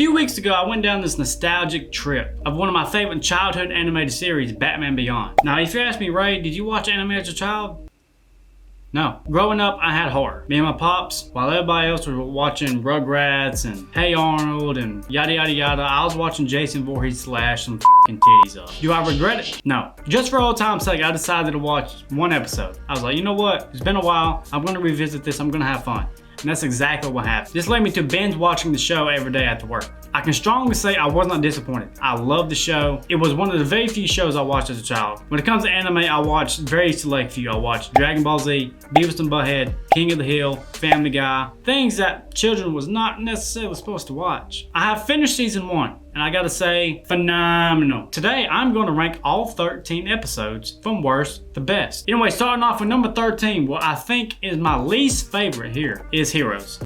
few weeks ago, I went down this nostalgic trip of one of my favorite childhood animated series, Batman Beyond. Now, if you ask me, Ray, did you watch anime as a child? No. Growing up, I had horror. Me and my pops, while everybody else was watching Rugrats and Hey Arnold and yada yada yada, I was watching Jason Voorhees slash some f***ing titties up. Do I regret it? No. Just for old time's sake, I decided to watch one episode. I was like, you know what? It's been a while. I'm gonna revisit this. I'm gonna have fun. And that's exactly what happened. This led me to binge watching the show every day after work. I can strongly say I was not disappointed. I loved the show. It was one of the very few shows I watched as a child. When it comes to anime, I watched very select few. I watched Dragon Ball Z, Beavis and Butthead, King of the Hill, Family Guy, things that children was not necessarily supposed to watch. I have finished season 1. And I gotta say, phenomenal. Today, I'm gonna rank all 13 episodes from worst to best. Anyway, starting off with number 13, what I think is my least favorite here is Heroes.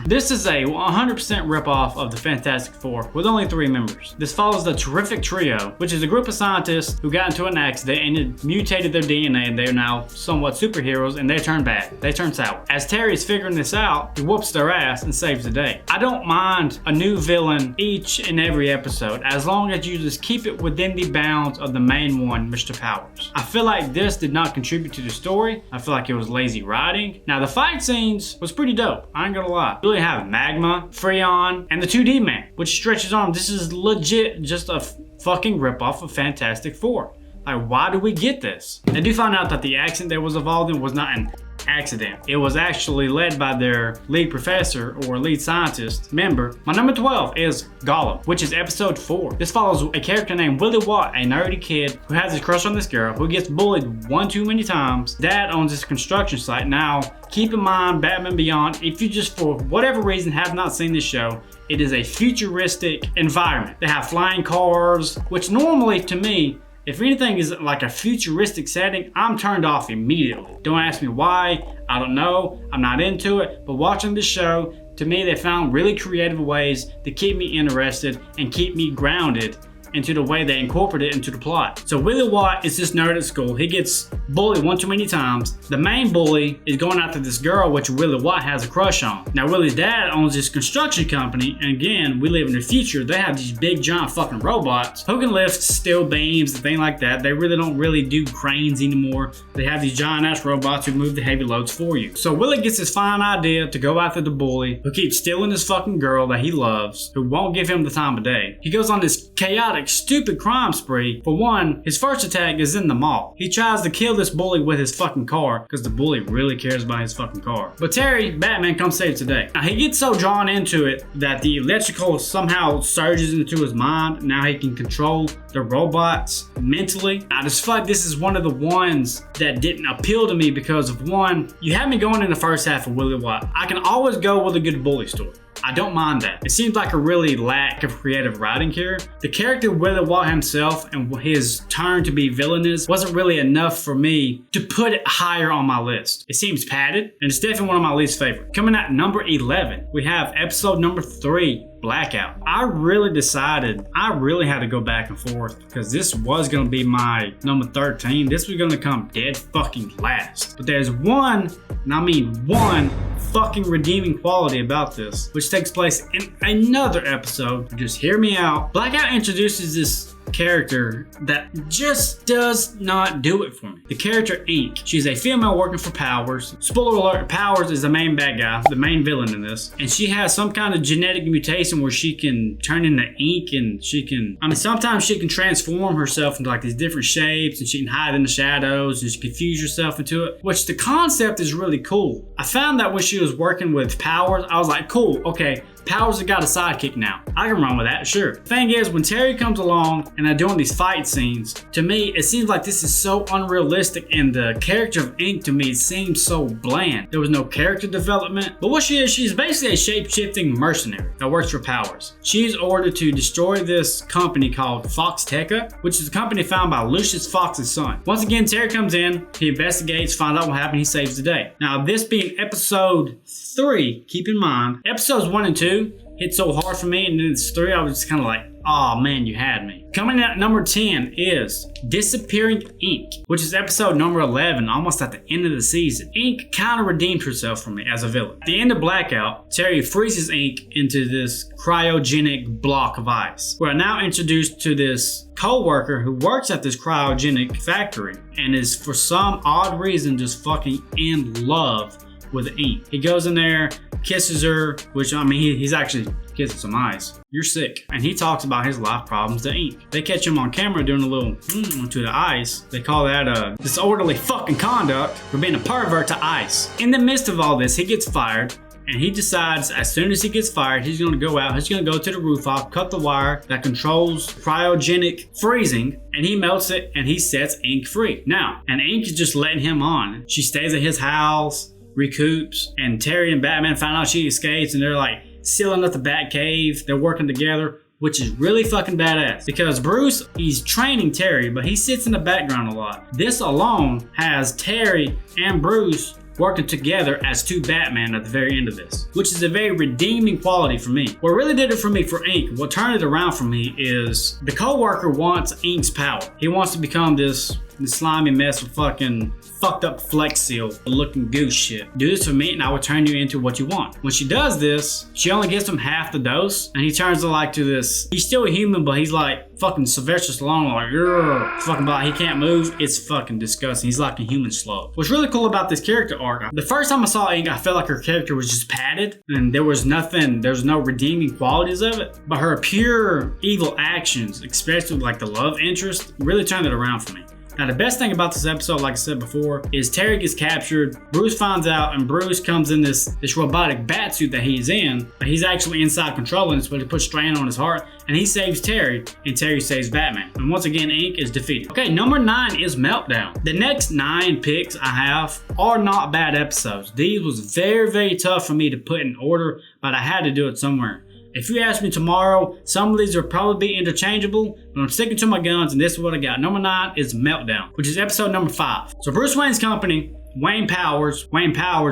This is a 100% ripoff of the Fantastic Four with only 3 members. This follows the Terrific Trio, which is a group of scientists who got into an accident and it mutated their DNA, and they are now somewhat superheroes, and they turn bad. They turn sour. As Terry is figuring this out, he whoops their ass and saves the day. I don't mind a new villain each and every episode, as long as you just keep it within the bounds of the main one, Mr. Powers. I feel like this did not contribute to the story. I feel like it was lazy writing. Now, the fight scenes was pretty dope. I ain't gonna lie. Really have Magma, Freon, and the 2D Man, which stretches on. This is legit just a fucking ripoff of Fantastic Four. Like, why do we get this? I do find out that the accent that was involved in was not an accident. It was actually led by their lead professor or lead scientist member. My number 12 is Gollum, which is episode 4. This follows a character named Willie Watt, a nerdy kid who has a crush on this girl who gets bullied one too many times. Dad owns this construction site. Now, keep in mind, Batman Beyond, if you just for whatever reason have not seen this show, it is a futuristic environment. They have flying cars, which normally to me, if anything is like a futuristic setting, I'm turned off immediately. Don't ask me why, I don't know, I'm not into it, but watching this show, to me they found really creative ways to keep me interested and keep me grounded into the way they incorporate it into the plot. So Willie Watt is this nerd at school. He gets bullied one too many times. The main bully is going after this girl, which Willie Watt has a crush on. Now Willie's dad owns this construction company, and again, we live in the future. They have these big giant fucking robots who can lift steel beams and things like that. They really don't do cranes anymore. They have these giant ass robots who move the heavy loads for you. So Willie gets this fine idea to go after the bully who keeps stealing this fucking girl that he loves, who won't give him the time of day. He goes on this chaotic, stupid crime spree. For one, his first attack is in the mall. He tries to kill this bully with his fucking car because the bully really cares about his fucking car. But Terry, Batman, comes save today. Now he gets so drawn into it that the electrical somehow surges into his mind. Now he can control the robots mentally. I just feel like this is one of the ones that didn't appeal to me because of one, you had me going in the first half of Willie Watt. I can always go with a good bully story. I don't mind that. It seems like a really lack of creative writing here. The character Willie Watt himself and his turn to be villainous wasn't really enough for me to put it higher on my list. It seems padded, and it's definitely one of my least favorite. Coming at number 11, we have episode number 3, Blackout. I really had to go back and forth because this was going to be my number 13. This was going to come dead fucking last. But there's one, and I mean one, fucking redeeming quality about this, which takes place in another episode. Just hear me out. Blackout introduces this character that just does not do it for me. The character Ink. She's a female working for Powers. Spoiler alert, Powers is the main bad guy, the main villain in this. And she has some kind of genetic mutation where she can turn into ink, and sometimes she can transform herself into like these different shapes, and she can hide in the shadows and she can fuse herself into it, which the concept is really cool. I found that when she was working with Powers, I was like, cool, okay, Powers have got a sidekick now. I can run with that, sure. Thing is, when Terry comes along and they're doing these fight scenes, to me, it seems like this is so unrealistic, and the character of Ink to me seems so bland. There was no character development. But what she is, she's basically a shape-shifting mercenary that works for Powers. She's ordered to destroy this company called Foxteca, which is a company founded by Lucius Fox's son. Once again, Terry comes in, he investigates, finds out what happened, he saves the day. Now, this being episode 3, keep in mind, episodes 1 and 2, hit so hard for me, and then it's 3, I was just kind of like, oh man, you had me. Coming in at number 10 is Disappearing Ink, which is episode number 11, almost at the end of the season. Ink kind of redeemed herself for me as a villain. At the end of Blackout, Terry freezes Ink into this cryogenic block of ice. We're now introduced to this co-worker who works at this cryogenic factory and is for some odd reason just fucking in love with Ink. He goes in there, kisses her, which I mean he's actually kissing some ice. You're sick. And he talks about his life problems to Ink. They catch him on camera doing a little to the ice. They call that disorderly fucking conduct for being a pervert to ice. In the midst of all this, he gets fired. And he decides as soon as he gets fired, he's going to go out, he's going to go to the rooftop, cut the wire that controls cryogenic freezing, and he melts it and he sets Ink free. Now, and Ink is just letting him on. She stays at his house, recoups, and Terry and Batman find out she escapes, and they're like sealing up the Bat Cave. They're working together, which is really fucking badass because Bruce, he's training Terry, but he sits in the background a lot. This alone has Terry and Bruce working together as two Batman at the very end of this, which is a very redeeming quality for me. What really did it for me for Ink, what turned it around for me is the co-worker wants Ink's power. He wants to become this slimy mess of fucking fucked up Flex Seal looking goose shit. Do this for me and I will turn you into what you want. When she does this, she only gives him half the dose and he turns to like to this, he's still a human but he's like fucking Sylvester Stallone, like fucking body. He can't move. It's fucking disgusting. He's like a human slug. What's really cool about this character arc, the first time I saw Ink, I felt like her character was just padded and there was no redeeming qualities of it, but her pure evil actions, especially like the love interest, really turned it around for me. Now the best thing about this episode, like I said before, is Terry gets captured, Bruce finds out, and Bruce comes in this robotic bat suit that he's in, but he's actually inside controlling it, so it puts strain on his heart, and he saves Terry, and Terry saves Batman. And once again, Ink is defeated. Okay, number 9 is Meltdown. The next 9 picks I have are not bad episodes. These was very, very tough for me to put in order, but I had to do it somewhere. If you ask me tomorrow, some of these will probably be interchangeable, but I'm sticking to my guns and this is what I got. Number 9 is Meltdown, which is episode number 5. So Bruce Wayne's company, Wayne Powers,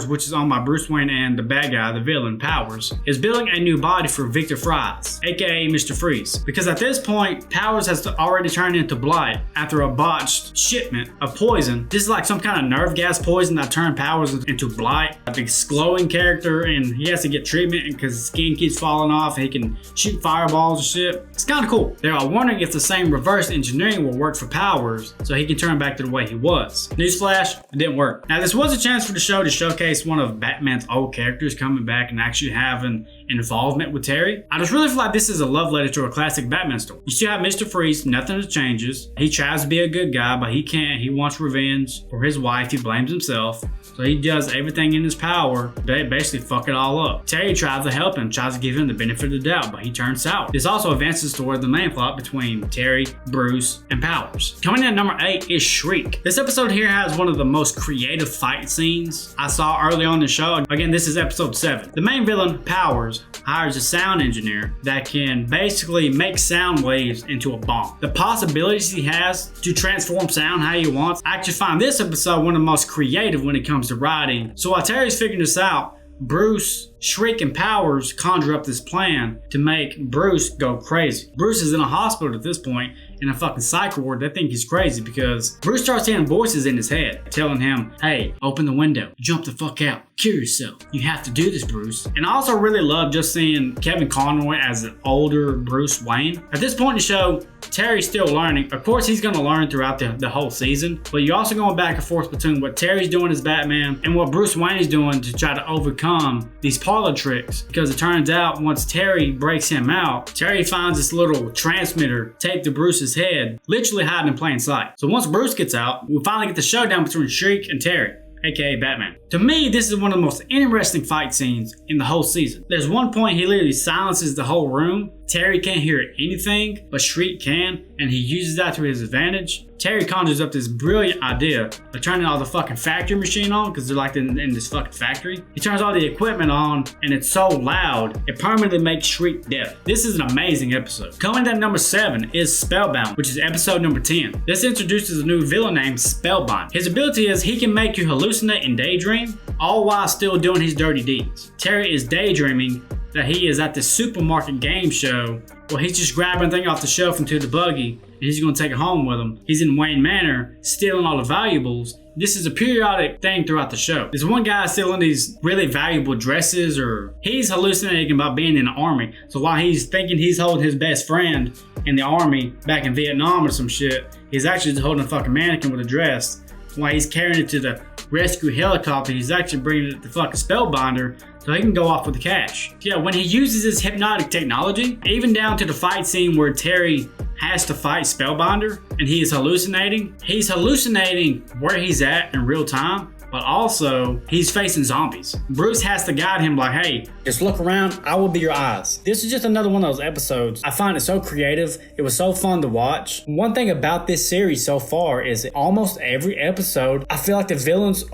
which is owned by Bruce Wayne and the bad guy, the villain, Powers, is building a new body for Victor Fries, aka Mr. Freeze. Because at this point, Powers has already turned into Blight after a botched shipment of poison. This is like some kind of nerve gas poison that turned Powers into Blight, a big glowing character, and he has to get treatment because his skin keeps falling off. He can shoot fireballs and shit. It's kind of cool. They are wondering if the same reverse engineering will work for Powers so he can turn back to the way he was. Newsflash, it didn't work. Now, this was a chance for the show to showcase one of Batman's old characters coming back and actually having involvement with Terry. I just really feel like this is a love letter to a classic Batman story. You still have Mr. Freeze, nothing changes. He tries to be a good guy, but he can't. He wants revenge for his wife. He blames himself. So he does everything in his power to basically fuck it all up. Terry tries to help him, tries to give him the benefit of the doubt, but he turns sour. This also advances toward the main plot between Terry, Bruce, and Powers. Coming in at number 8 is Shriek. This episode here has one of the most creative fight scenes I saw early on in the show. Again, this is episode 7. The main villain, Powers, hires a sound engineer that can basically make sound waves into a bomb. The possibilities he has to transform sound how he wants, I actually find this episode one of the most creative when it comes to writing. So while Terry's figuring this out, Bruce, Shriek, and Powers conjure up this plan to make Bruce go crazy. Bruce is in a hospital at this point in a fucking psych ward. They think he's crazy because Bruce starts hearing voices in his head telling him, hey, open the window, jump the fuck out, kill yourself. You have to do this, Bruce. And I also really love just seeing Kevin Conroy as an older Bruce Wayne. At this point in the show, Terry's still learning. Of course, he's going to learn throughout the whole season, but you're also going back and forth between what Terry's doing as Batman and what Bruce Wayne is doing to try to overcome these parlor tricks. Because it turns out once Terry breaks him out, Terry finds this little transmitter taped to Bruce's head, literally hiding in plain sight. So once Bruce gets out, we finally get the showdown between Shriek and Terry, aka Batman. To me, this is one of the most interesting fight scenes in the whole season. There's one point he literally silences the whole room. Terry can't hear anything, but Shriek can, and he uses that to his advantage. Terry conjures up this brilliant idea of turning all the fucking factory machine on, because they're like in this fucking factory. He turns all the equipment on, and it's so loud, it permanently makes Shriek deaf. This is an amazing episode. Coming at number 7 is Spellbound, which is episode number 10. This introduces a new villain named Spellbound. His ability is he can make you hallucinate and daydream, all while still doing his dirty deeds. Terry is daydreaming that he is at this supermarket game show. Well, he's just grabbing thing off the shelf into the buggy, and he's going to take it home with him. He's in Wayne Manor, stealing all the valuables. This is a periodic thing throughout the show. There's one guy stealing these really valuable dresses, or he's hallucinating about being in the army. So while he's thinking he's holding his best friend in the army back in Vietnam or some shit, he's actually just holding a fucking mannequin with a dress. While he's carrying it to the rescue helicopter, he's actually bringing it to the fucking Spellbinder so he can go off with the cash. Yeah, when he uses his hypnotic technology, even down to the fight scene where Terry has to fight Spellbinder and he is hallucinating. He's hallucinating where he's at in real time, but also he's facing zombies. Bruce has to guide him like, hey, just look around, I will be your eyes. This is just another one of those episodes. I find it so creative. It was so fun to watch. One thing about this series so far is almost every episode, I feel like the villains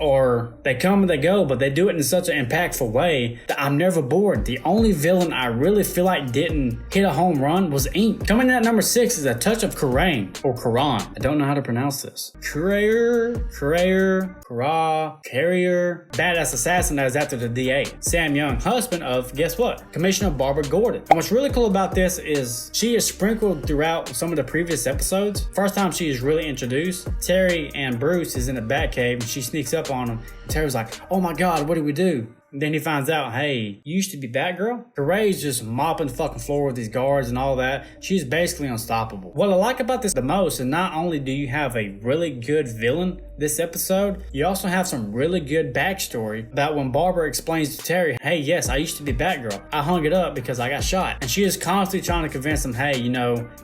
they come and they go, but they do it in such an impactful way that I'm never bored. The only villain I really feel like didn't hit a home run was Ink. Coming in at number 6 is A Touch of Karain, or Karan. I don't know how to pronounce this. Carrier, badass assassin that is after the DA. Sam Young, husband of, guess what? Commissioner Barbara Gordon. And what's really cool about this is she is sprinkled throughout some of the previous episodes. First time she is really introduced, Terry and Bruce is in the Batcave and she sneaks up on him. And Terry's like, oh my God, what do we do? And then he finds out, hey, you used to be Batgirl? Karay's just mopping the fucking floor with these guards and all that. She's basically unstoppable. What I like about this the most is not only do you have a really good villain this episode, you also have some really good backstory about when Barbara explains to Terry, hey, yes, I used to be Batgirl. I hung it up because I got shot. And she is constantly trying to convince him, hey,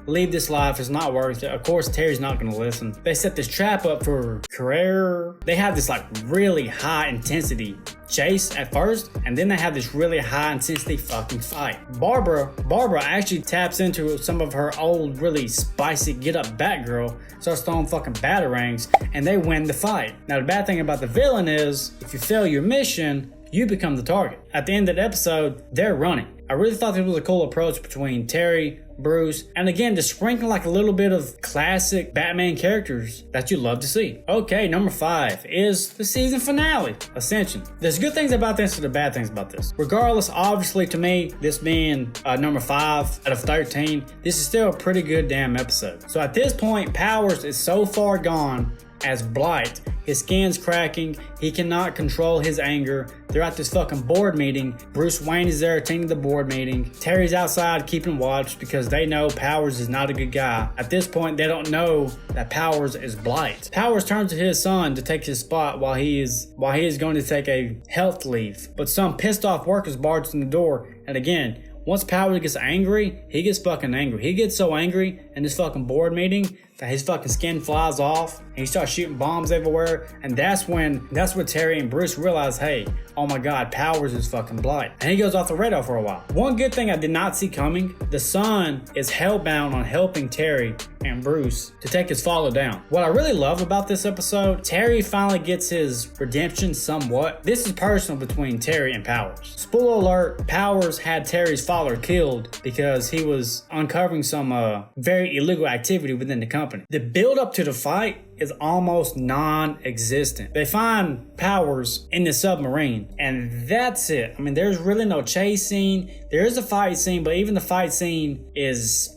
leave this life. It's not worth it. Of course, Terry's not going to listen. They set this trap up for Carrera. They have this really high intensity chase at first, and then they have this really high intensity fucking fight. Barbara actually taps into some of her old really spicy get up Batgirl, starts throwing fucking batarangs, and they win the fight. Now the bad thing about the villain is if you fail your mission, you become the target. At the end of the episode, they're running. I really thought this was a cool approach between Terry, Bruce, and again, to sprinkle a little bit of classic Batman characters that you love to see. Okay, number 5 is the season finale, Ascension. There's good things about this and the bad things about this. Regardless, obviously to me, this being number 5 out of 13, this is still a pretty good damn episode. So at this point, Powers is so far gone as Blight. His skin's cracking. He cannot control his anger. They're at this fucking board meeting. Bruce Wayne is there attending the board meeting. Terry's outside keeping watch because they know Powers is not a good guy. At this point, they don't know that Powers is Blight. Powers turns to his son to take his spot while he is going to take a health leave. But some pissed off workers barge in the door. And again, once Powers gets angry, he gets fucking angry. He gets so angry in this fucking board meeting that his fucking skin flies off and he starts shooting bombs everywhere. And that's where Terry and Bruce realize, hey, oh my God, Powers is fucking Blight. And he goes off the radar for a while. One good thing I did not see coming, the son is hellbound on helping Terry and Bruce to take his father down. What I really love about this episode, Terry finally gets his redemption somewhat. This is personal between Terry and Powers. Spoiler alert, Powers had Terry's father killed because he was uncovering some very illegal activity within the company. The build up to the fight is almost non-existent. They find Powers in the submarine, and that's it. I mean, there's really no chase scene. There is a fight scene, but even the fight scene is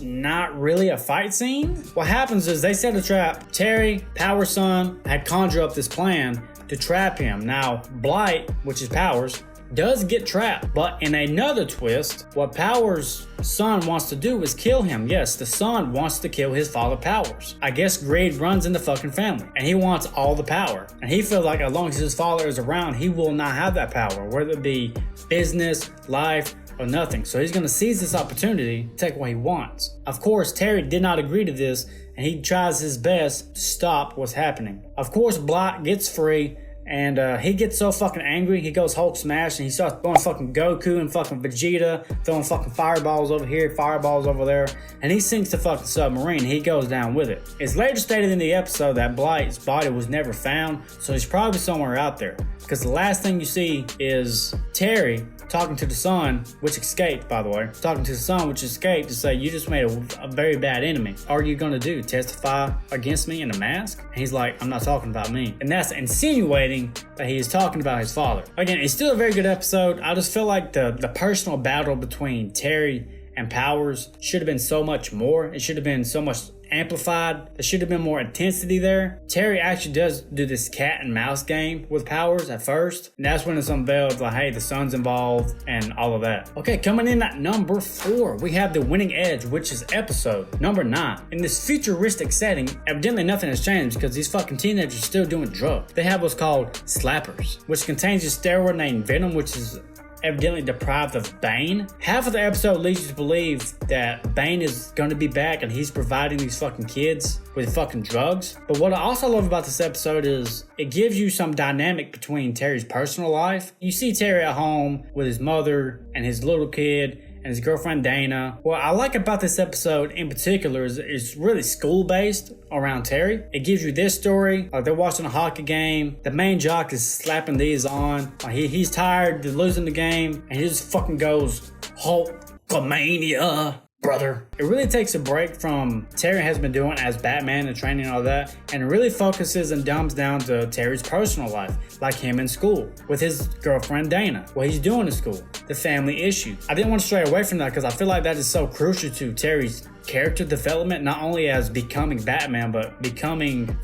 not really a fight scene. What happens is they set a trap. Terry, Powers' son, had conjured up this plan to trap him. Now, Blight, which is Powers, does get trapped, but in another twist, what Powers' son wants to do is kill him. Yes, the son wants to kill his father Powers. I guess greed runs in the fucking family, and he wants all the power. And he feels like as long as his father is around, he will not have that power, whether it be business, life, or nothing. So he's gonna seize this opportunity to take what he wants. Of course, Terry did not agree to this, and he tries his best to stop what's happening. Of course, Blight gets free, and he gets so fucking angry, he goes Hulk smash, and he starts throwing fucking Goku and fucking Vegeta, throwing fucking fireballs over here, fireballs over there, and he sinks the fucking submarine. He goes down with it. It's later stated in the episode that Blight's body was never found, so he's probably somewhere out there. Because the last thing you see is Terry talking to the son, which escaped, by the way, talking to the son, which escaped, to say, you just made a very bad enemy. What are you gonna do? Testify against me in a mask? And he's like, I'm not talking about me. And that's insinuating intimating that he is talking about his father. Again, it's still a very good episode. I just feel like the personal battle between Terry and Powers should have been so much more. It should have been so much amplified. There should have been more intensity there. Terry actually does do this cat and mouse game with Powers at first, and that's when it's unveiled like, hey, the son's involved and all of that. Okay, coming in at number 4, we have The Winning Edge, which is episode number 9. In this futuristic setting, evidently nothing has changed because these fucking teenagers are still doing drugs. They have what's called slappers, which contains a steroid named Venom, which is evidently deprived of Bane. Half of the episode leads you to believe that Bane is going to be back and he's providing these fucking kids with fucking drugs. But what I also love about this episode is it gives you some dynamic between Terry's personal life. You see Terry at home with his mother and his little kid and his girlfriend Dana. What I like about this episode in particular is it's really school-based around Terry. It gives you this story, like they're watching a hockey game, the main jock is slapping these on, he's tired of losing the game, and he just fucking goes, Hulkamania, brother. It really takes a break from Terry has been doing as Batman and training and all that, and it really focuses and dumbs down to Terry's personal life, like him in school, with his girlfriend Dana, what he's doing in school, the family issues. I didn't want to stray away from that because I feel like that is so crucial to Terry's character development, not only as becoming Batman, but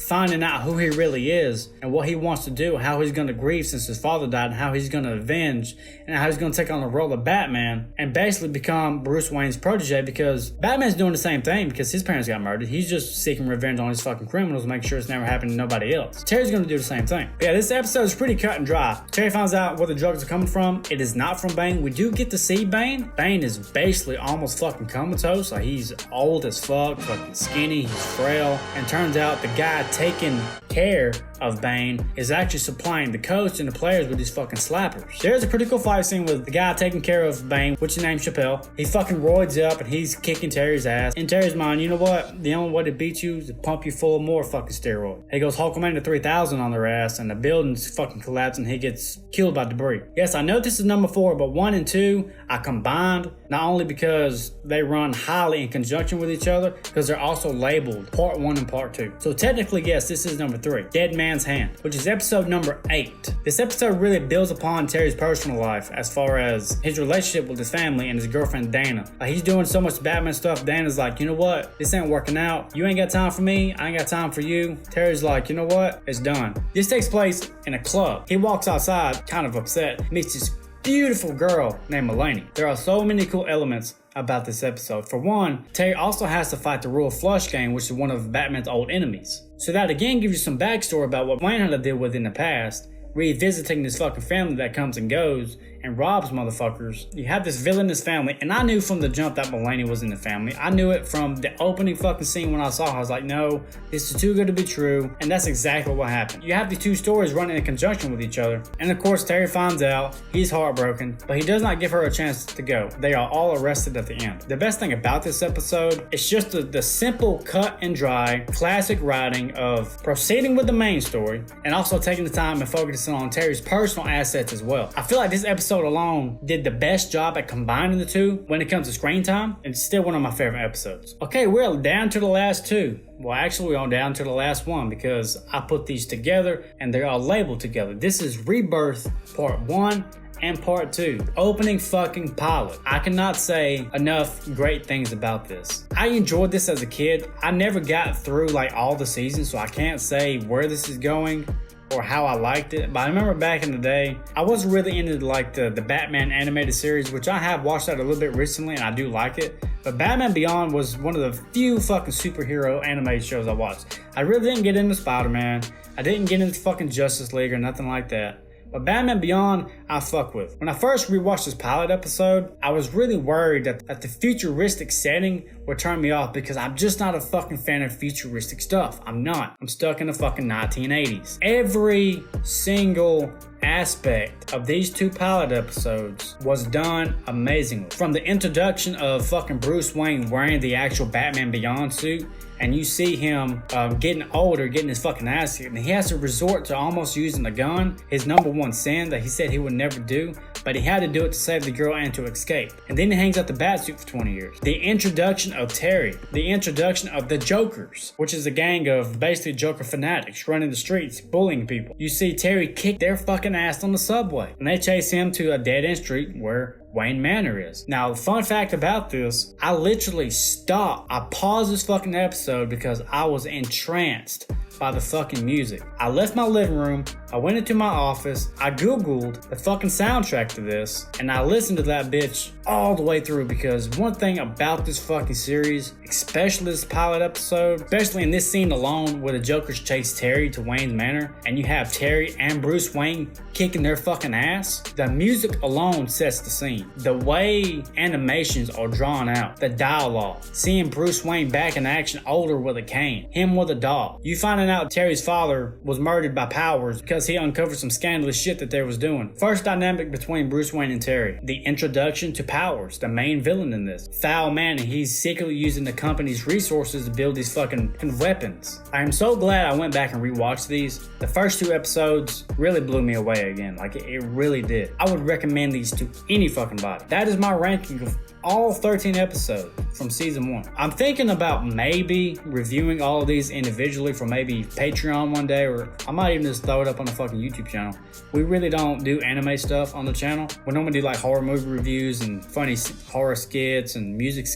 finding out who he really is and what he wants to do, how he's going to grieve since his father died, and how he's going to avenge, and how he's going to take on the role of Batman and basically become Bruce Wayne's protege, because Batman's doing the same thing because his parents got murdered. He's just seeking revenge on his fucking criminals, make sure it's never happened to nobody else. Terry's going to do the same thing. But yeah, this episode is pretty cut and dry. Terry finds out where the drugs are coming from. It is not from Bane. We do get to see Bane. Bane is basically almost fucking comatose. Like he's old as fuck, fucking skinny, he's frail, and turns out the guy taking care of Bane is actually supplying the coach and the players with these fucking slappers. There's a pretty cool fight scene with the guy taking care of Bane, which is named Chappelle. He fucking roids up and he's kicking Terry's ass. In Terry's mind, you know what? The only way to beat you is to pump you full of more fucking steroid. He goes Hulkamania 3000 on their ass and the building's fucking collapsing. He gets killed by debris. Yes, I know this is number 4, but 1 and 2 I combined, not only because they run highly in conjunction with each other, because they're also labeled part 1 and part 2. So technically, yes, this is number 3, Dead Man's Hand, which is episode number 8. This episode really builds upon Terry's personal life as far as his relationship with his family and his girlfriend Dana. Like he's doing so much Batman stuff, Dana's like, you know what, this ain't working out. You ain't got time for me, I ain't got time for you. Terry's like, you know what, it's done. This takes place in a club. He walks outside kind of upset, meets this beautiful girl named Mulaney. There are so many cool elements about this episode. For one, Terry also has to fight the Royal Flush Gang, which is one of Batman's old enemies. So that again gives you some backstory about what Wayne had to deal with in the past, revisiting this fucking family that comes and goes and robs motherfuckers. You have this villainous family, and I knew from the jump that Mulaney was in the family. I knew it from the opening fucking scene when I saw her. I was like, no, this is too good to be true, and that's exactly what happened. You have these two stories running in conjunction with each other, and of course Terry finds out, he's heartbroken, but he does not give her a chance to go. They are all arrested at the end. The best thing about this episode is just the simple cut and dry classic writing of proceeding with the main story and also taking the time and focusing on Terry's personal assets as well. I feel like this episode alone did the best job at combining the two when it comes to screen time, and it's still one of my favorite episodes. Okay, we're down to the last 2. Well, actually, we're on down to the last 1 because I put these together and they're all labeled together. This is Rebirth Part 1 and Part 2. Opening fucking pilot. I cannot say enough great things about this. I enjoyed this as a kid. I never got through like all the seasons, so I can't say where this is going or how I liked it, but I remember back in the day, I wasn't really into like the Batman animated series, which I have watched that a little bit recently and I do like it, but Batman Beyond was one of the few fucking superhero animated shows I watched. I really didn't get into Spider-Man, I didn't get into fucking Justice League or nothing like that. But Batman Beyond, I fuck with. When I first rewatched this pilot episode, I was really worried that the futuristic setting would turn me off because I'm just not a fucking fan of futuristic stuff. I'm not. I'm stuck in the fucking 1980s. Every single aspect of these 2 pilot episodes was done amazingly. From the introduction of fucking Bruce Wayne wearing the actual Batman Beyond suit and you see him getting older, getting his fucking ass kicked, and he has to resort to almost using a gun, his number one sin that he said he would never do, but he had to do it to save the girl and to escape. And then he hangs out the Batsuit for 20 years. The introduction of Terry, the introduction of the Jokers, which is a gang of basically Joker fanatics running the streets, bullying people. You see Terry kick their fucking ass on the subway, and they chase him to a dead-end street where Wayne Manor is. Now, fun fact about this, I literally stopped. I paused this fucking episode because I was entranced by the fucking music. I left my living room, I went into my office, I googled the fucking soundtrack to this, and I listened to that bitch all the way through, because one thing about this fucking series, especially this pilot episode, especially in this scene alone where the Jokers chase Terry to Wayne's Manor, and you have Terry and Bruce Wayne kicking their fucking ass, the music alone sets the scene. The way animations are drawn out, the dialogue, seeing Bruce Wayne back in action older with a cane, him with a dog. You finding out Terry's father was murdered by Powers because he uncovered some scandalous shit that they was doing. First dynamic between Bruce Wayne and Terry. The introduction to Powers, the main villain in this. Foul man, and he's secretly using the company's resources to build these fucking weapons. I am so glad I went back and rewatched these. The first two episodes really blew me away again. Like, it really did. I would recommend these to any fucking body. That is my ranking of all 13 episodes from season 1. I'm thinking about maybe reviewing all of these individually for maybe Patreon one day, or I might even just throw it up on the fucking YouTube channel. We really don't do anime stuff on the channel. We normally do like horror movie reviews and funny horror skits and music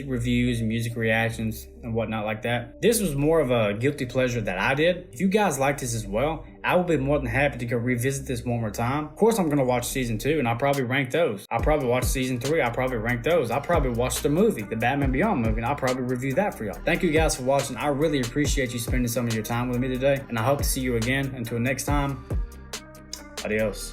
reviews and music reactions and whatnot like that. This was more of a guilty pleasure that I did. If you guys like this as well, I will be more than happy to go revisit this one more time. Of course, I'm going to watch season 2 and I'll probably rank those. I'll probably watch season 3. I'll probably rank those. I'll probably watch the movie, the Batman Beyond movie, and I'll probably review that for y'all. Thank you guys for watching. I really appreciate you spending some of your time with me today, and I hope to see you again. Until next time, adios.